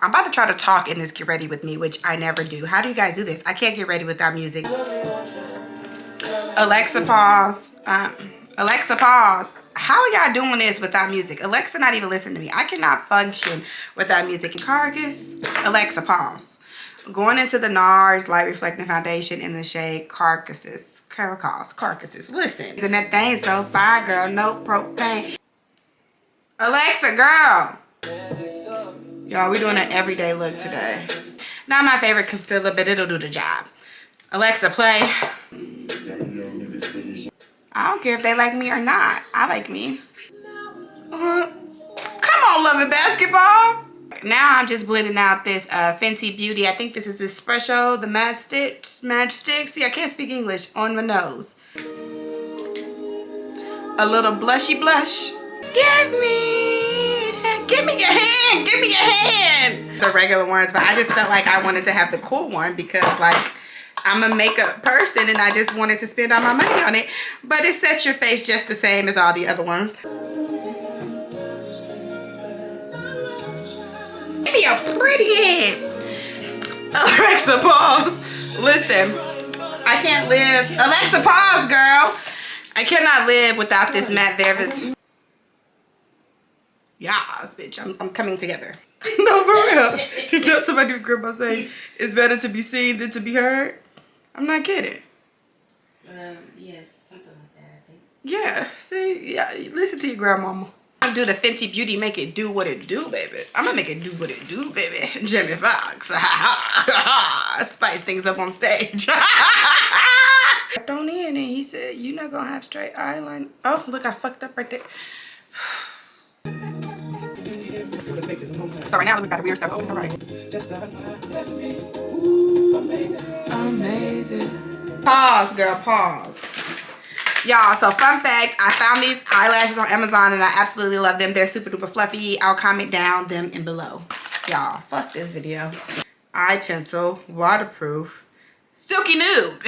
I'm about to try to talk in this get ready with me, which I never do. How do you guys do this? I can't get ready without music. Alexa, pause. Alexa, pause. How are y'all doing this without music? Alexa not even listening to me. I cannot function without music. Caracas, Alexa, pause. Going into the NARS Light Reflecting Foundation in the shade Caracas. Listen. Isn't that thing so fire, girl? No propane. Alexa, girl. Y'all, we doing an everyday look today. Not my favorite concealer, but it'll do the job. Alexa, play. I don't care if they like me or not. I like me. Come on, Love It Basketball. Now I'm just blending out this Fenty Beauty. I think this is Espresso, the Match Sticks. See, I can't speak English on my nose. A little blushy blush. Give me your hand. Give me your hand. The regular ones, but I just felt like I wanted to have the cool one because, like, I'm a makeup person and I just wanted to spend all my money on it. But it sets your face just the same as all the other ones. Give me a pretty hand. Alexa, pause. Listen, I can't live. Alexa, pause, girl. I cannot live without this matte velvet. Yes, bitch, I'm coming together. No, for real. You know somebody with Grwm say it's better to be seen than to be heard? I'm not kidding. Yes, something like that, I think. Yeah, see, yeah, listen to your grandmama. I'm gonna do the Fenty Beauty, make it do what it do, baby. I'm gonna make it do what it do, baby. Jimmy Fox. Spice things up on stage. Don't in and he said, you're not gonna have straight eyeliner. Oh, look, I fucked up right there. So right now we got a weird stuff. Oh, it's alright. Amazing. Pause, girl, pause. Y'all, so fun fact, I found these eyelashes on Amazon and I absolutely love them. They're super duper fluffy. I'll comment down them in below. Y'all, fuck this video. Eye pencil, waterproof, silky nude.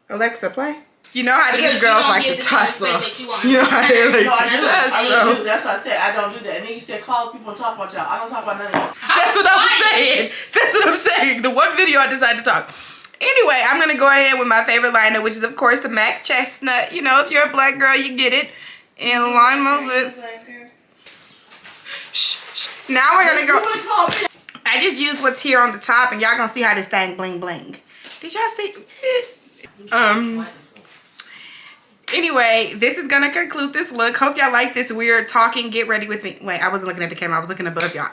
Alexa, play. You know how these girls like to tussle. You know how they like to tussle. That's what I said. I don't do that. And then you said call people and talk about y'all. I don't talk about none of y'all. That's what I'm saying. That's what I'm saying. The one video I decided to talk. Anyway, I'm going to go ahead with my favorite liner, which is, of course, the MAC Chestnut. You know, if you're a black girl, you get it. And line my lips. Shh. Now we're going to go. I just used what's here on the top, and y'all going to see how this thing bling bling. Did y'all see it? Anyway, this is gonna conclude this look. Hope y'all like this weird talking. Get ready with me. Wait, I wasn't looking at the camera. I was looking above y'all.